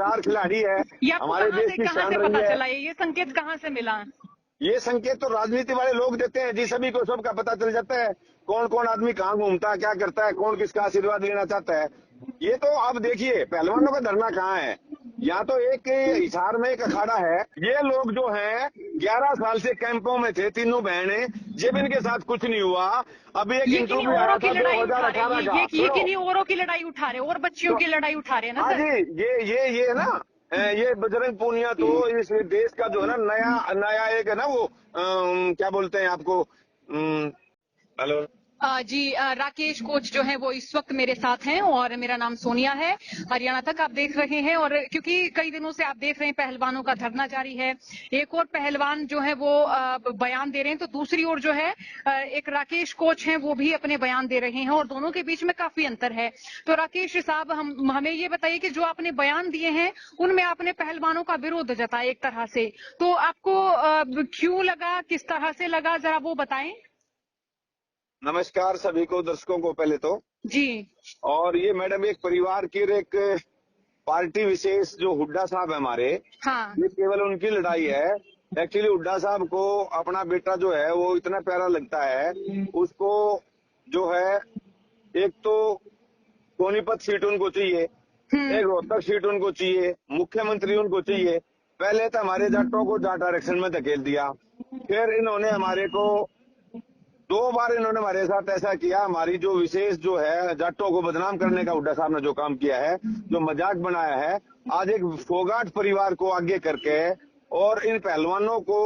Star खिलाड़ी है, ये आपको हमारे देश की कहाँ शान से रही पता है। चला? ये संकेत कहाँ से मिला? ये संकेत तो राजनीति वाले लोग देते हैं जी, सभी को सबका पता चल जाता है कौन कौन आदमी कहाँ घूमता है, क्या करता है, कौन किसका आशीर्वाद लेना चाहता है। ये तो आप देखिए पहलवानों का धरना कहाँ है, यहाँ तो एक हिसार में एक अखाड़ा है। ये लोग जो हैं 11 साल से कैंपों में थे, तीनों बहनें, जब इनके साथ कुछ नहीं हुआ। अभी एक ये किन्हीं इंटरव्यू आया औरों की था लड़ाई उठा रहे 2018 हैं, का, ये सुनो किन्हीं औरों की लड़ाई उठा रहे हैं और बच्चियों तो, की लड़ाई उठा रहे हैं ना हाँ सर। जी, ये ना ये बजरंग पूनिया तो इस देश का जो है ना नया नया एक है ना वो क्या बोलते हैं आपको, हेलो जी राकेश कोच जो है वो इस वक्त मेरे साथ हैं और मेरा नाम सोनिया है। हरियाणा तक आप देख रहे हैं और क्योंकि कई दिनों से आप देख रहे हैं पहलवानों का धरना जारी है। एक और पहलवान जो है वो बयान दे रहे हैं, तो दूसरी ओर जो है एक राकेश कोच हैं वो भी अपने बयान दे रहे हैं और दोनों के बीच में काफी अंतर है। तो राकेश साहब हमें ये बताइए कि जो आपने बयान दिए हैं उनमें आपने पहलवानों का विरोध जताया एक तरह से, तो आपको क्यों लगा, किस तरह से लगा, जरा वो बताएं। नमस्कार सभी को, दर्शकों को पहले तो जी और ये मैडम एक परिवार की एक पार्टी विशेष जो हुड्डा साहब है हमारे, हाँ ये केवल उनकी लड़ाई है। एक्चुअली हुड्डा साहब को अपना बेटा जो है वो इतना प्यारा लगता है, उसको जो है एक तो सोनीपत सीट उनको चाहिए, एक रोहतक सीट उनको चाहिए, मुख्यमंत्री उनको चाहिए। पहले तो हमारे जाटों को जाट आरक्षण में धकेल दिया, फिर इन्होंने हमारे को 2 बार इन्होंने हमारे साथ ऐसा किया। हमारी जो विशेष जो है जाटों को बदनाम करने का हुड्डा साहब ने जो काम किया है, जो मजाक बनाया है, आज एक फोगाट परिवार को आगे करके और इन पहलवानों को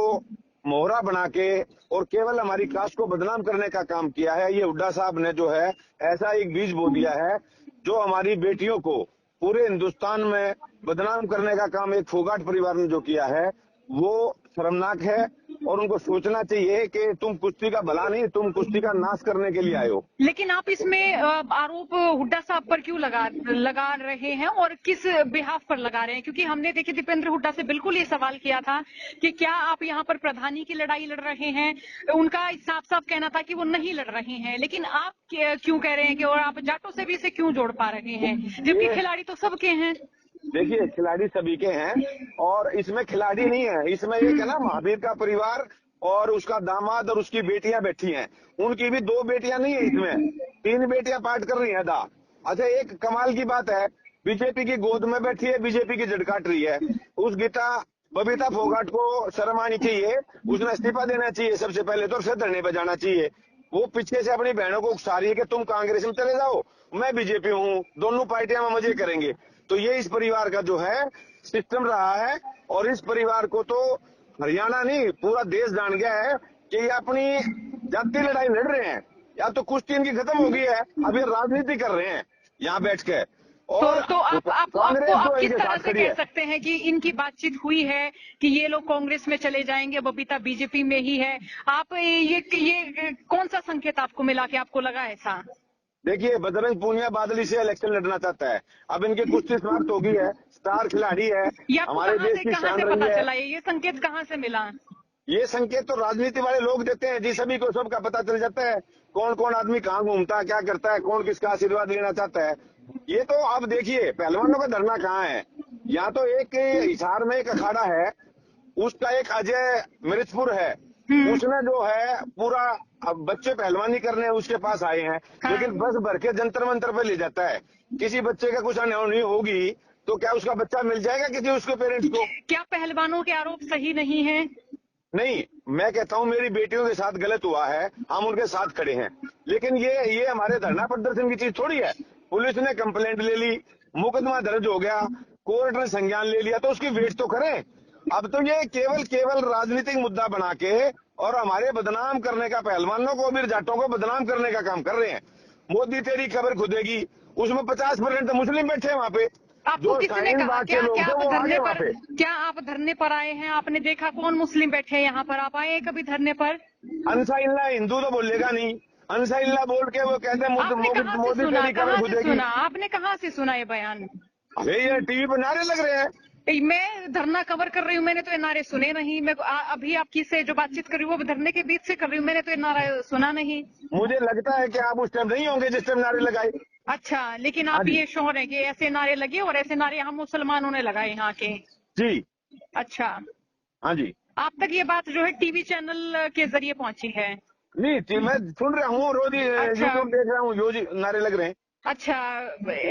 मोहरा बना के और केवल हमारी कास्ट को बदनाम करने का काम किया है। ये हुड्डा साहब ने जो है ऐसा एक बीज बो दिया है जो हमारी बेटियों को पूरे हिंदुस्तान में बदनाम करने का काम एक फोगाट परिवार ने जो किया है वो शर्मनाक है। और उनको सोचना चाहिए कि तुम कुश्ती का भला नहीं, तुम कुश्ती का नाश करने के लिए आए हो। लेकिन आप इसमें आरोप हुड्डा साहब पर क्यों लगा रहे हैं और किस बिहाफ पर लगा रहे हैं? क्योंकि हमने देखिए दीपेंद्र हुड्डा से बिल्कुल ये सवाल किया था कि क्या आप यहाँ पर प्रधानी की लड़ाई लड़ रहे हैं, उनका साफ साफ कहना था कि वो नहीं लड़ रहे हैं, लेकिन आप क्यों कह रहे हैं कि और आप जाटों से भी इसे क्यों जोड़ पा रहे हैं, जबकि खिलाड़ी तो सबके हैं। देखिए खिलाड़ी सभी के हैं और इसमें खिलाड़ी नहीं है, इसमें एक है ना महावीर का परिवार और उसका दामाद और उसकी बेटियां बैठी हैं। उनकी भी 2 बेटियां नहीं है, इसमें 3 बेटियां पार्ट कर रही हैं दा। अच्छा एक कमाल की बात है, बीजेपी की गोद में बैठी है, बीजेपी की जड़ काट रही है। उस बबीता फोगाट को शर्म आनी चाहिए, उसने इस्तीफा देना चाहिए सबसे पहले तो, और फिर धरने पर जाना चाहिए। वो पीछे से अपनी बहनों को उकसा रही है कि तुम कांग्रेस में चले जाओ, मैं बीजेपी हूँ, दोनों पार्टियां में मजे करेंगे। तो ये इस परिवार का जो है सिस्टम रहा है और इस परिवार को तो हरियाणा नहीं पूरा देश जान गया है कि ये अपनी जातीय लड़ाई लड़ रहे हैं। या तो कुश्ती इनकी खत्म हो गई है, अब ये राजनीति कर रहे हैं यहाँ बैठ के। और तो आप कांग्रेस जो किस इनके तरह साथ से खड़ी कह है। सकते हैं कि इनकी बातचीत हुई है कि ये लोग कांग्रेस में चले जाएंगे, बबीता बीजेपी में ही है? आप ये कौन सा संकेत आपको मिला कि आपको लगा ऐसा? देखिए बजरंग पूनिया बादली से इलेक्शन लड़ना चाहता है, अब इनकी कुश्ती समाप्त हो गई है, स्टार खिलाड़ी है, ये आपको हमारे देश की कहाँ शान से रही पता है। चला? ये संकेत कहाँ से मिला? ये संकेत तो राजनीति वाले लोग देते हैं जी, सभी को सबका पता चल जाता है कौन कौन आदमी कहाँ घूमता है, क्या करता है, कौन किसका आशीर्वाद लेना चाहता है। ये तो आप देखिए पहलवानों का धरना कहाँ है, यहाँ तो एक हिसार में एक अखाड़ा है, उसका एक अजय मिर्चपुर है, उसने जो है पूरा अब बच्चे पहलवानी करने उसके पास आए हैं, लेकिन बस भर के जंतर मंतर पे ले जाता है। किसी बच्चे का कुछ अनहोनी होगी तो क्या उसका बच्चा मिल जाएगा किसी उसके पेरेंट्स को? क्या पहलवानों के आरोप सही नहीं है? नहीं, मैं कहता हूँ मेरी बेटियों के साथ गलत हुआ है, हम उनके साथ खड़े हैं, लेकिन ये हमारे धरना प्रदर्शन की चीज थोड़ी है। पुलिस ने कंप्लेंट ले ली, मुकदमा दर्ज हो गया, कोर्ट ने संज्ञान ले लिया, तो उसकी वेट तो करें। अब तो ये केवल राजनीतिक मुद्दा बना के और हमारे बदनाम करने का, पहलवानों को भी जाटों को बदनाम करने का काम कर रहे हैं। मोदी तेरी खबर खुदेगी, उसमें 50% तो मुस्लिम बैठे हैं वहाँ पे, आपको जो किसने शाहीन कहा? बाग के लोग थे वो आ गए वहाँ पे। क्या आप धरने पर आए हैं? आपने देखा कौन मुस्लिम बैठे हैं यहाँ पर? आप आए हैं कभी धरने पर? अनसाइल्ला हिंदू तो बोलेगा नहीं, अनसाइल्ला बोल के वो कहते हैं मोदी तेरी खबर खुदेगी। आपने कहाँ से सुना ये बयान? अरे ये टीवी पर नारे लग रहे हैं। मैं धरना कवर कर रही हूँ, मैंने तो ये नारे सुने नहीं। मैं अभी आपकी से जो बातचीत कर रही हूँ वो धरने के बीच से कर रही हूँ, मैंने तो ये नारा सुना नहीं। मुझे लगता है कि आप उस टाइम नहीं होंगे जिस टाइम नारे लगाए। अच्छा, लेकिन हाँ आप जी। ये श्योर हैं कि ऐसे नारे लगे और ऐसे नारे हम मुसलमानों ने लगाए यहाँ के? जी। अच्छा, हाँ जी। आप तक ये बात जो है टीवी चैनल के जरिए पहुंची है? नहीं मैं सुन रहा हूँ, रोज अच्छा, यूट्यूब देख रहा हूँ, रोज नारे लग रहे हैं। अच्छा,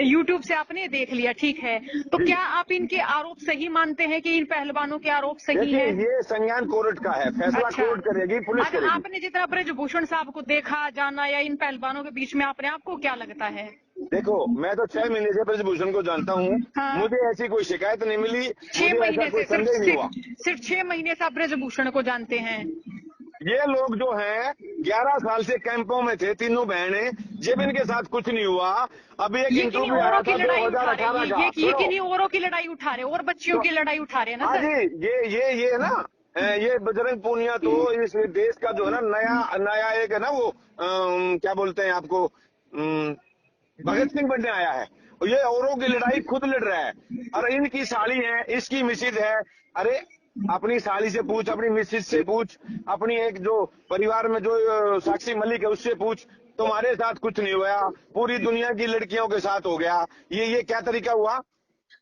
यूट्यूब से आपने देख लिया, ठीक है। तो जी। क्या आप इनके आरोप सही मानते हैं कि इन पहलवानों के आरोप सही देखिए, हैं? ये संज्ञान कोर्ट का है, फैसला अच्छा, कोर्ट करेगी, पुलिस अच्छा, करेगी। आपने जितना ब्रजभूषण साहब को देखा जाना या इन पहलवानों के बीच में आपने, आपको क्या लगता है? देखो, मैं तो 6 महीने से ब्रजभूषण को जानता हूँ, हाँ, मुझे ऐसी कोई शिकायत नहीं मिली, छह मुझे ऐसा महीने कोई से सिर्फ संदेह नहीं हुआ। सिर्फ सिर्फ 6 महीने से आप ब्रजभूषण को जानते हैं? ये लोग जो हैं 11 साल से कैंपों में थे, तीनों बहनें, जब इनके साथ कुछ नहीं हुआ। अभी एक ये किन्हीं इंटरव्यू औरों आया की था लड़ाई उठा रहे 2018 हैं, का, ये सुनो। किन्हीं औरों की लड़ाई उठा रहे हैं और बच्चियों तो की लड़ाई उठा रहे हैं ना हाँ सर? जी, ये ना, ये बजरंग पूनिया तो इस देश का जो है ना, नया नया एक है ना, वो क्या बोलते हैं आपको, भगत सिंह बनने आया है। और ये औरों की लड़ाई खुद लड़ रहा है। और इनकी साली है, इसकी मिसिज है। अरे, अपनी साली से पूछ, अपनी मिसिज से पूछ, अपनी एक जो परिवार में जो साक्षी मलिक है उससे पूछ। तुम्हारे साथ कुछ नहीं हुआ, पूरी दुनिया की लड़कियों के साथ हो गया। ये क्या तरीका हुआ?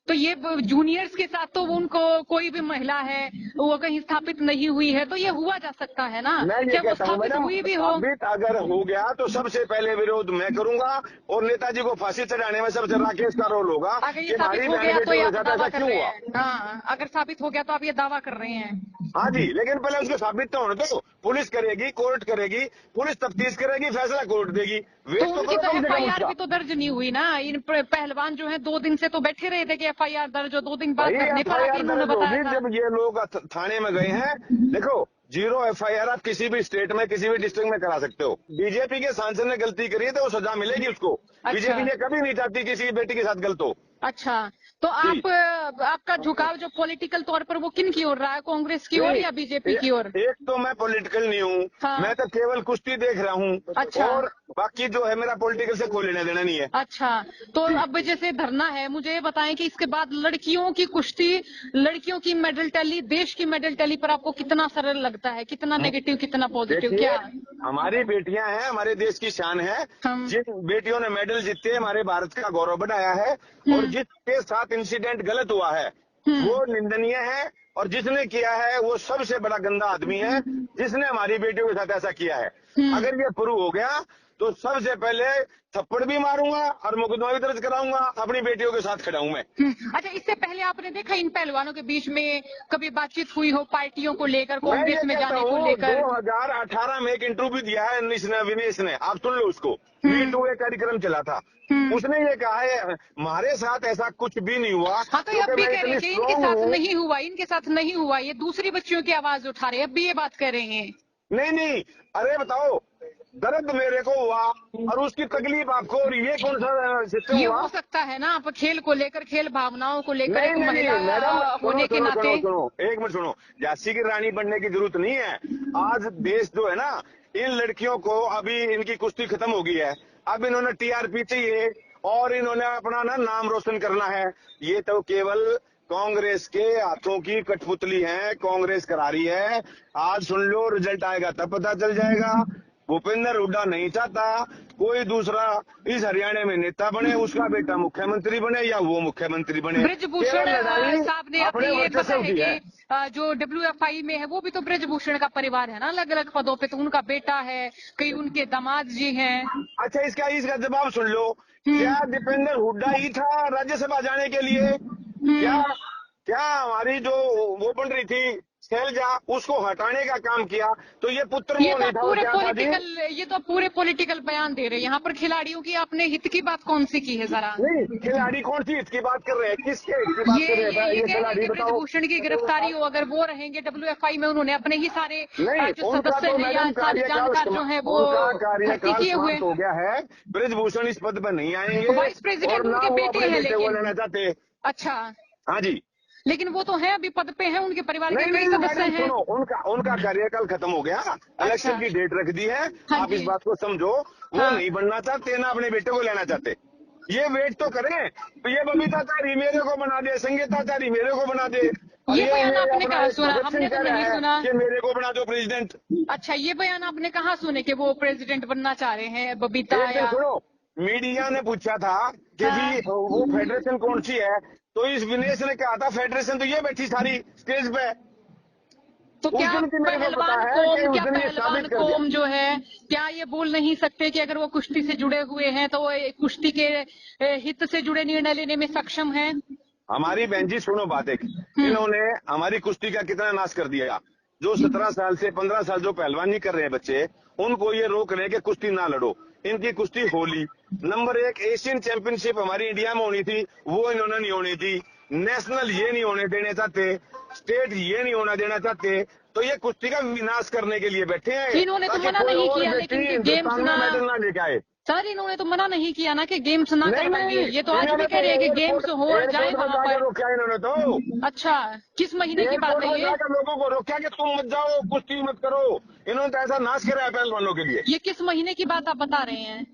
तो ये जूनियर्स के साथ तो उनको, कोई भी महिला है वो कहीं स्थापित नहीं हुई है तो ये हुआ जा सकता है ना? मैं ये क्या वो कहता हूँ स्थापित मैडम, हुई भी हो? साबित अगर हो गया तो सबसे पहले विरोध मैं करूंगा, और नेताजी को फांसी चढ़ाने में सबसे राकेश का रोल होगा अगर ये कि साबित हमारी हो बहन गया तो ये बेटियों आप के साथ दावा ऐसा कर क्यों रहे हुआ। हैं? हाँ, अगर साबित हो गया तो आप ये दावा कर रहे हैं? हाँ जी, लेकिन पहले उसको साबित तो होने दो। पुलिस करेगी, कोर्ट करेगी, पुलिस तफ्तीश करेगी, फैसला कोर्ट देगी। तो वेट तो उनकी करो तो कम से कम एफआईआर उसका। भी तो दर्ज नहीं हुई ना? इन पहलवान जो है 2 दिन से तो बैठे रहे थे कि एफआईआर दर्ज हो, 2 दिन बाद भाई धरने पर आके FIR इन्होंने दर्ज बताया होगी था। जब ये लोग थाने में गए हैं। देखो, 0 FIR आप किसी भी स्टेट में, किसी भी डिस्ट्रिक्ट में करा सकते हो। बीजेपी के सांसद ने गलती करी है तो वो सजा मिलेगी उसको। अच्छा, बीजेपी ये कभी नहीं चाहती किसी की बेटी के साथ गलत हो। अच्छा, तो जी। आपका झुकाव जो पॉलिटिकल तौर पर वो किन की ओर रहा है, कांग्रेस की ओर नहीं, या बीजेपी की ओर? एक तो मैं पॉलिटिकल नहीं हूँ, हाँ, मैं तो केवल कुश्ती देख रहा हूँ। अच्छा, और बाकी जो है मेरा पॉलिटिकल से कोई लेना देना नहीं है। अच्छा। तो जी। अब जैसे धरना है, मुझे ये बताएं कि इसके बाद लड़कियों की कुश्ती, लड़कियों की मेडल टैली, देश की मेडल टैली पर आपको कितना सरल लगता है? कितना नेगेटिव, कितना पॉजिटिव, देखिए, क्या? हमारी बेटियां हैं, हमारे देश की शान है। हम जिन बेटियों ने मेडल जीते, हमारे भारत का गौरव बढ़ाया है। और जिसके साथ इंसिडेंट गलत हुआ है वो हम्म निंदनीय है। और जिसने किया है वो सबसे बड़ा गंदा आदमी है, जिसने हमारी बेटियों के साथ ऐसा किया है। हम्म अगर ये प्रूव हो गया तो सबसे पहले थप्पड़ भी मारूंगा और मुकदमा भी दर्ज कराऊंगा। अपनी बेटियों के साथ खड़ा हूं मैं। अच्छा, इससे पहले आपने देखा इन पहलवानों के बीच में कभी बातचीत हुई हो पार्टियों को लेकर, मैं ये कांग्रेस में कहता जाने को हूँ, लेकर? 2018 में एक इंटरव्यू दिया है विनेश ने, आप सुन लो उसको। मी हम्म टू एक कार्यक्रम चला था, हम्म उसने ये कहा है हमारे साथ ऐसा कुछ भी नहीं हुआ, हाँ, तो ये अब क्योंकि भी मैं कह रहे इतनी हैं कि इनके स्ट्रांग साथ हूँ। नहीं हुआ, इनके साथ नहीं हुआ, ये दूसरी बच्चियों की आवाज उठा रहे हैं, अब भी ये बात कर रहे हैं। नहीं नहीं, अरे बताओ, दर्द मेरे को हुआ और उसकी तकलीफ आपको, और ये कौन सा सिस्टम ये हुआ? हो सकता है ना, आप खेल को लेकर, खेल भावनाओं को लेकर नहीं एक नहीं महिला मैडम, सुनो होने के सुनो नाते। सुनो सुनो, एक मिनट सुनो। झांसी की रानी बनने की जरूरत नहीं है। आज देश जो है ना, इन लड़कियों को अभी इनकी कुश्ती खत्म हो गई है। अब इन्होंने TRP चाहिए और इन्होंने अपना ना नाम रोशन करना है। ये तो केवल कांग्रेस के हाथों की कठपुतली है, कांग्रेस करा रही है। आज सुन लो, रिजल्ट आएगा तब पता चल जाएगा। भूपेंद्र हुड्डा नहीं चाहता कोई दूसरा इस हरियाणा में नेता बने, उसका बेटा मुख्यमंत्री बने या वो मुख्यमंत्री बने। ब्रजभूषण केवल लड़ाई साहब ने आपने अपने ये बताया वर्चस्व है की कि है। जो WFI में है वो भी तो ब्रजभूषण का परिवार है ना, अलग अलग पदों पे, तो उनका बेटा है, कई उनके दामाद जी हैं। अच्छा, इसका जवाब सुन लो। क्या हम्म दीपेंद्र हुड्डा ही था राज्यसभा जाने के लिए? क्या हम्म क्या हमारी जो वो बन रही थी शैलजा, उसको हटाने का काम किया? तो ये पुत्र ये मोह तो नहीं आप था, वो पूरे क्या था जी? पॉलिटिकल ये तो आप पूरे पॉलिटिकल बयान दे रहे हैं। यहाँ पर खिलाड़ियों की आपने हित की बात कौन सी की है जरा? नहीं, खिलाड़ी कौन सी हित की बात कर रहे हैं? किसके हित की बात कर रहे हैं? ये ये कह रहे हैं खिलाड़ी कि बताओ। ब्रजभूषण की गिरफ्तारी हो, अगर वो रहेंगे WFI में, उन्होंने अपने ही सारे नहीं, जो उनका सदस्य तो हैं या मैडम सारे कार्यकाल जानकार जो हैं वो उनका भर्ती कार्यकाल किए हुए। समाप्त हो गया है। ब्रजभूषण इस पद पर नहीं आएंगे वाइस प्रेसिडेंट और ना उनके वो बेटे अपने हैं बेटे को लेकिन। लेना चाहते। अच्छा, हाँ जी। लेकिन वो तो है अभी पद पे हैं, उनके परिवार के नहीं कई नहीं सदस्य मैडम हैं। सुनो, उनका उनका कार्यकाल खत्म हो गया, अच्छा, इलेक्शन की डेट रख दी है। हाँ आप इस जी, बात को समझो। वो हाँ। नहीं बनना चाहते ना अपने बेटे को लेना चाहते। ये वेट तो करें। तो ये बबीता चारी मेरे को बना दे, संगीता चारी मेरे को बना दे, और ये बयान ये आपने अपना कहा एक सुना? भगत सिंह हमने तो कह रहा नहीं है सुना। कि मेरे को बना दो प्रेसिडेंट। अच्छा, ये बयान आपने कहाँ सुने कि वो प्रेसिडेंट बनना चाह रहे हैं, बबीता एक दिन या? सुनो, मीडिया ने पूछा था कि हाँ। भी वो फेडरेशन कौन सी है, तो इस विनेश ने कहा था फेडरेशन तो ये बैठी सारी स्टेज पे। तो उस क्या दिन की मेरे को पता है कि उस दिन ये पहलवान साबित कर दिया। कोम जो है, क्या ये बोल नहीं सकते कि अगर वो कुश्ती से जुड़े हुए हैं तो वो कुश्ती के हित से जुड़े निर्णय लेने में सक्षम हैं? हमारी बहन जी सुनो बात एक, इन्होंने हमारी कुश्ती का कितना नाश कर दिया। जो 17 साल से 15 साल जो पहलवानी कर रहे हैं बच्चे, उनको ये रोक रहे हैं कि कुश्ती ना लड़ो। इनकी कुश्ती होली नंबर 1 एशियन चैंपियनशिप हमारी इंडिया में होनी थी, वो इन्होंने नहीं होनी थी। नेशनल ये नहीं होने देने चाहते, स्टेट ये नहीं होना देना चाहते, तो ये कुश्ती का विनाश करने के लिए बैठे हैं इन्होंने तो ताकि मना कोई नहीं और किया, व्यक्ति लेकिन गेम्स हिंदुस्तान में ना, मेडल ना लेके आए। सर इन्होंने तो मना नहीं किया ना कि गेम्स ना नहीं करवाइए। नहीं, ये तो आज भी कह रहे हैं कि गेम्स हो और जाए एयरपोर्ट में वहां जाकर पर। रोका इन्होंने तो। अच्छा, किस महीने की बात एयरपोर्ट है में ये? जाकर लोगों को रोका कि तुम मत जाओ, कुश्ती मत करो। इन्होंने तो ऐसा नाश करा है पहलवानों के लिए। ये किस महीने की बात आप बता रहे हैं?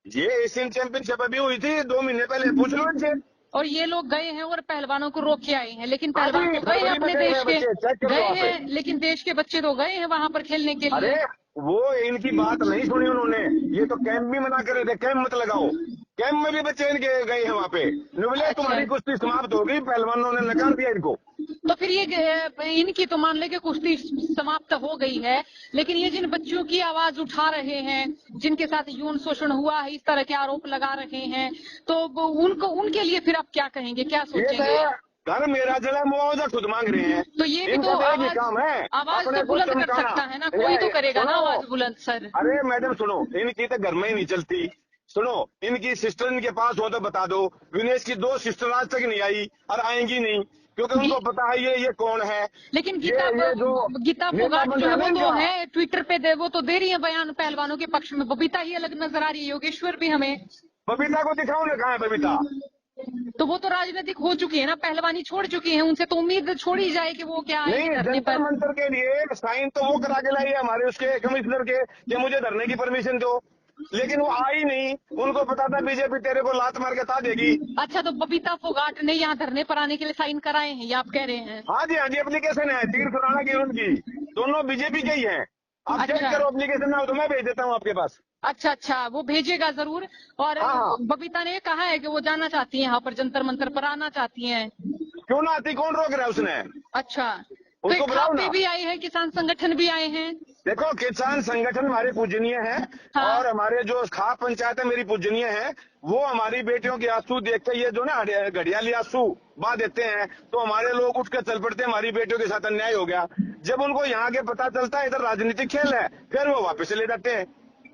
ये एशियन चैंपियनशिप अभी हुई थी 2 महीने पहले, पूछ लो इनसे। और ये लोग गए हैं और पहलवानों को रोक के आए हैं, लेकिन हाँ पहलवान जी, तो गए हैं फरवरी में अपने गए देश हैं के, बच्चे, चेक कर लो गए वहाँ पे। हैं, लेकिन देश के बच्चे तो गए हैं वहां पर खेलने के अरे लिए। वो इनकी बात नहीं सुनी उन्होंने, ये तो कैंप भी मना कर रहे थे, कैंप मत लगाओ। कैंप में भी बच्चे इनके गए हैं वहाँ पे। बोले अच्छा। तुम्हारी कुश्ती समाप्त हो गई, पहलवानों ने नकार दिया इनको। तो फिर ये इनकी तो मान ले कि कुश्ती समाप्त हो गई है, लेकिन ये जिन बच्चों की आवाज उठा रहे हैं, जिनके साथ यौन शोषण हुआ है, इस तरह के आरोप लगा रहे हैं, तो उनको उनके लिए फिर आप क्या कहेंगे, क्या ये सोचेंगे? तो घर मेरा जला मुआवजा खुद मांग रहे हैं। तो ये भी इनका तो तो एक ही काम है, आवाज अपने तो को बुलंद कर चमकाना। सकता है ना, कोई तो करेगा ना सुनो, आवाज बुलंद, सर। अरे मैडम सुनो, इनकी तो घर में ही नहीं चलती। सुनो, इनकी सिस्टर इनके पास हो तो बता दो। विनेश की 2 सिस्टर आज तक नहीं आई और आएंगी नहीं, क्योंकि उनको पता है ये कौन है। लेकिन ये जो गीता नेता फोगाट बन जो है रहा वो तो इनका। है ट्विटर पे वो तो दे रही है बयान पहलवानों के पक्ष में। बबीता ही अलग नजर आ रही है, योगेश्वर भी हमें। बबीता को दिखाओ ना, कहाँ है बबीता? तो वो तो राजनीतिक हो चुकी है ना, पहलवानी छोड़ चुकी है, उनसे तो उम्मीद छोड़ी जाए कि वो क्या नहीं, आएंगे धरने जंतर पर। मंतर के लिए साइन तो वो करा के लाई है हमारे उसके कमिश्नर के कि मुझे धरने की परमिशन दो, लेकिन वो आई नहीं। उनको पता था बीजेपी तेरे को लात मार के ता देगी। अच्छा, तो बबीता फोगाट ने यहाँ धरने पर आने के लिए साइन कराए हैं, ये आप कह रहे हैं? हाँ जी, एप्लीकेशन है तीर्थ राणा की उनकी, दोनों बीजेपी के ही हैं। आप चेक अच्छा। करो एप्लीकेशन ना हो तो मैं भेज देता हूँ आपके पास। अच्छा, वो भेजेगा जरूर। और हाँ। बबीता ने कहा है कि वो जाना चाहती है यहाँ पर, जंतर मंतर पर आना चाहती हैं। क्यों ना आती, कौन रोक रहा है उसने? अच्छा, तो उसको एक बुलाओ खापे ना। भी आए हैं, किसान संगठन भी आए हैं। देखो, किसान संगठन हमारे पूजनीय है। हाँ। और हमारे जो खाप पंचायत है मेरी पूजनीय है। वो हमारी बेटियों के आंसू देख के ये जो ना घड़ियाली आंसू बहा देते हैं, तो हमारे लोग उठ के चल पड़ते हैं, हमारी बेटियों के साथ अन्याय हो गया। जब उनको यहाँ के पता चलता है इधर राजनीतिक खेल है, फिर वो वापस ले जाते हैं।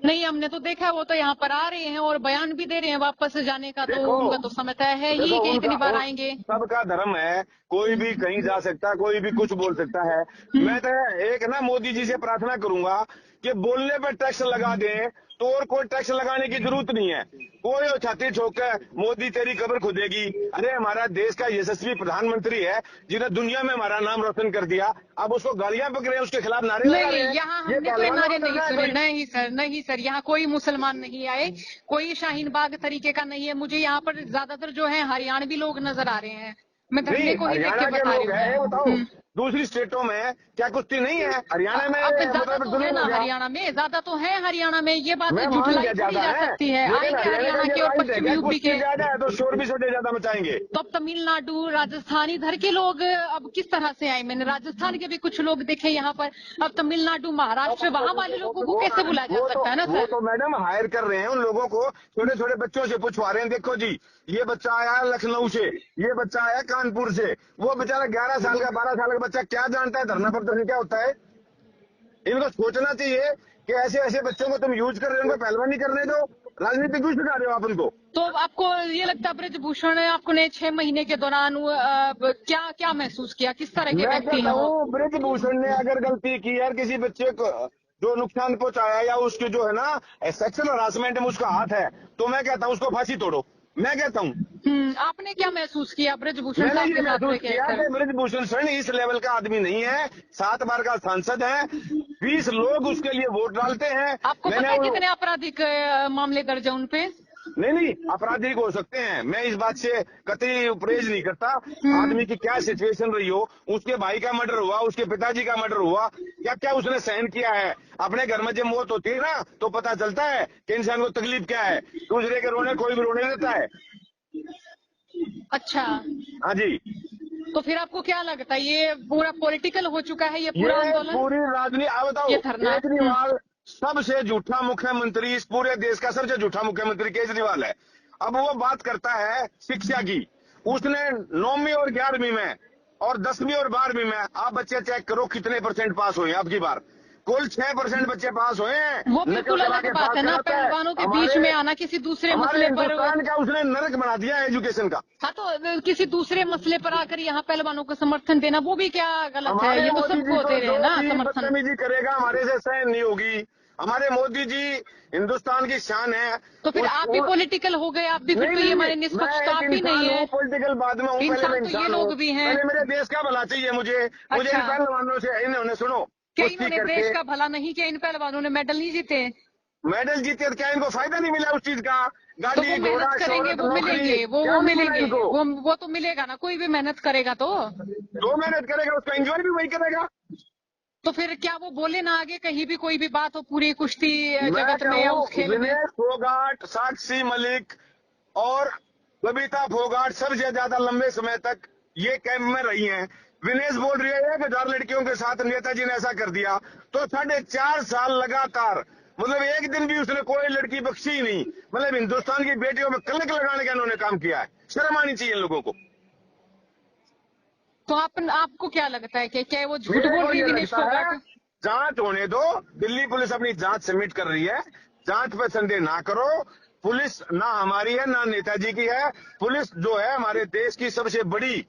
नहीं, हमने तो देखा वो तो यहाँ पर आ रहे हैं और बयान भी दे रहे हैं वापस जाने का। तो देखो, उनका तो समय तय है ही देखो कि इतनी बार उनका आएंगे। सबका धर्म है, कोई भी कहीं जा सकता है, कोई भी कुछ बोल सकता है। मैं तो एक ना मोदी जी से प्रार्थना करूंगा कि बोलने पर टैक्स लगा दें, तो और कोई टैक्स लगाने की जरूरत नहीं है। कोई छाती ठोक कर मोदी तेरी कब्र खुदेगी। अरे हमारा देश का यशस्वी प्रधानमंत्री है, जिन्हें दुनिया में हमारा नाम रोशन कर दिया, अब उसको गालियां पकड़े, उसके खिलाफ नारे लगा रहे नहीं, हैं। यहाँ ये हमने कोई नारे नहीं पहलवानों सुने। का नहीं सर, यहाँ कोई मुसलमान नहीं आए, कोई शाहीन बाग तरीके का नहीं है। मुझे यहाँ पर ज्यादातर जो है हरियाणवी लोग नजर आ रहे हैं। मैं धरने नहीं, को ही देख के हरियाणा के बता लोग रही हैं, हूँ। बताओ दूसरी स्टेटों में क्या कुश्ती नहीं है? हरियाणा में अब ज्यादा मतलब तो है जुलूम ना हो गया। हरियाणा में, ज्यादा तो है हरियाणा में, ये बात मैं मान झुठलाई गया थोड़ी ज्यादा जा है, सकती है। लेकिन आएंगे हरियाणा हरियाणा का के ये और राइट है पश्चिम कि यूपी कुश्ती के। ज्यादा है तो शोर भी छोटे ज्यादा मचाएंगे। तो अब तमिलनाडु, राजस्थान, इधर के लोग अब किस तरह से आए? मैंने राजस्थान के भी कुछ लोग देखे यहाँ पर। अब तमिलनाडु, महाराष्ट्र, वहां वाले लोगों को कैसे बुलाया जा सकता है ना वो सर? तो मैडम हायर कर रहे हैं उन लोगों को, छोटे छोटे बच्चों से पूछवा रहे हैं। देखो जी, ये बच्चा आया है लखनऊ से, ये बच्चा आया कानपुर से। वो बेचारा 11 साल का 12 साल का बच्चा क्या जानता है धरना प्रदर्शन क्या होता है? इनको सोचना चाहिए कि ऐसे ऐसे बच्चों को तुम यूज कर रहे हो, उनको पहलवानी करने दो, राजनीति क्यों सिखा रहे हो आप उनको? तो आपको ये लगता है ब्रजभूषण आपने 6 महीने के दौरान क्या क्या महसूस किया, किस तरह के मैं व्यक्ति कहता हैं वो? हूँ ब्रजभूषण ने अगर गलती की है, किसी बच्चे को जो नुकसान पहुंचाया या उसके जो है ना सेक्सुअल हरासमेंट में उसका हाथ है, तो मैं कहता हूँ उसको फांसी तोड़ो। मैं कहता हूँ, आपने क्या महसूस किया ब्रजभूषण मैंने साहब ये के साथ महसूस लेके किया कि ब्रजभूषण शरण इस लेवल का आदमी नहीं है। 7 बार का सांसद है, 20 लोग उसके लिए वोट डालते हैं। आपको पता है कितने आपराधिक मामले दर्ज है उन पे? नहीं नहीं, आपराधिक हो सकते हैं, मैं इस बात से कतई परहेज नहीं करता। आदमी की क्या सिचुएशन रही हो, उसके भाई का मर्डर हुआ, उसके पिताजी का मर्डर हुआ, क्या क्या उसने सहन किया है। अपने घर में जब मौत होती है ना तो पता चलता है कि इंसान को तकलीफ क्या है। दूसरे के रोने कोई भी रोने देता है। अच्छा, हाँ जी, तो फिर आपको क्या लगता है ये पूरा पॉलिटिकल हो चुका है ये पूरा ये आंदोलन, पूरी राजनीति। आप बताओ, ये धरना? केजरीवाल सबसे झूठा मुख्यमंत्री, इस पूरे देश का सबसे झूठा मुख्यमंत्री केजरीवाल है। अब वो बात करता है शिक्षा की, उसने 9वीं और 11वीं में और 10वीं और 12वीं में, आप बच्चे चेक करो कितने परसेंट पास हुए आपकी बार, कुल 6% बच्चे पास हुए हैं। वो बिल्कुल अलग बात है ना, पहलवानों के बीच में आना किसी दूसरे हमारे मसले पर। हिंदुस्तान का उसने नरक बना दिया है एजुकेशन का। हाँ, तो किसी दूसरे मसले पर आकर यहाँ पहलवानों को समर्थन देना वो भी क्या गलत है? हमारे ये तो मोदी जी सबको को दे रहे हैं जो ना भी समर्थन। बदतमीजी करेगा हमारे से सहन नहीं होगी। हमारे मोदी जी हिंदुस्तान की शान है। तो फिर आप भी पॉलिटिकल हो गए, आप भी फिर तो ये हमारे निष्पक्षता भी नहीं है। पॉलिटिकल बाद में हूँ, पहले मैं इंसान तो ये इंसान लोग हूँ। भी हैं। पहले मेरे देश का भला चाहिए मुझे। मुझे अच्छा। इन पहलवानों से, इन्होंने सुनो क्या कुश्ती इन्होंने करके देश का भला नहीं किया? इन पहलवानों ने मेडल नहीं जीते? मेडल जीते तो क्या इनको फायदा नहीं मिला उस चीज का? तो वो गाड़ी घोड़ा मेहनत करेंगे, शोहरत वो नौकरी मिलेंगे, क्या वो नहीं मिला मिलेंगे, इनको? वो तो मिलेगा ना, कोई भी मेहनत करेगा तो। जो मेहनत करेगा उसका एंजॉय भी वही करेगा। तो फिर क्या वो बोले ना आगे कहीं भी कोई भी बात हो पूरी कुश्ती मैं जगत में या उस कहूँ खेल में? विनेश फोगाट, साक्षी मलिक और बबीता फोगाट सबसे ज्यादा लंबे समय तक ये कैंप में रही हैं। विनेश बोल रही है 1000 लड़कियों के साथ नेताजी ने ऐसा कर दिया, तो 4.5 साल लगातार, मतलब एक दिन भी उसने कोई लड़की बख्शी ही नहीं। मतलब हिंदुस्तान की बेटियों में कलंक लगाने का इन्होंने काम किया है। शर्म आनी चाहिए इन लोगों को। तो आपको क्या लगता है कि क्या वो झूठ मेरे बोल को रही ये विनेश लगता है फोगाट? जांच होने दो। दिल्ली पुलिस अपनी जांच सबमिट कर रही है, जांच पे संदेह ना करो। पुलिस ना हमारी है ना नेताजी की है। पुलिस जो है हमारे देश की सबसे बड़ी,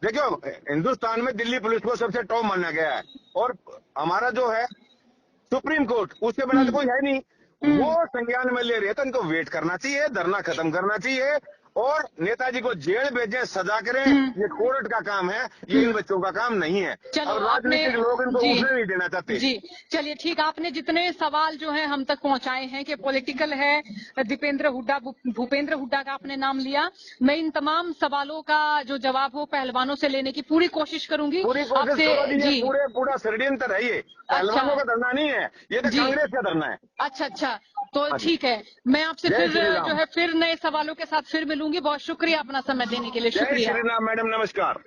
देखो हिंदुस्तान में दिल्ली पुलिस को सबसे टॉप माना गया है। और हमारा जो है सुप्रीम कोर्ट, उसके बिना तो कोई है नहीं। वो संज्ञान में ले रहे हैं तो इनको वेट करना चाहिए, धरना खत्म करना चाहिए और नेताजी को जेल भेजें, सजा करें। ये कोर्ट का काम है, ये इन बच्चों का काम नहीं है। चलो अब आपने राजनीतिक लोग इनको जी उठने नहीं देना चाहते। जी चलिए ठीक, आपने जितने सवाल जो है हम तक पहुंचाए हैं कि पॉलिटिकल है, दीपेंद्र हुड्डा, भूपेंद्र हुड्डा का आपने नाम लिया, मैं इन तमाम सवालों का जो जवाब हो पहलवानों से लेने की पूरी कोशिश करूंगी पूरी कोशिश आपसे। करो कि ये जी पूरा षड्यंत्र है। ये अच्छा पहलवानों का धरना नहीं है, ये तो जी कांग्रेस का धरना है। अच्छा, तो हाँ जी, ठीक है, मैं आपसे जय फिर श्री राम। जो है फिर नए सवालों के साथ फिर मिलूंगी। बहुत शुक्रिया अपना समय देने के लिए, जय शुक्रिया। श्री राम मैडम, नमस्कार।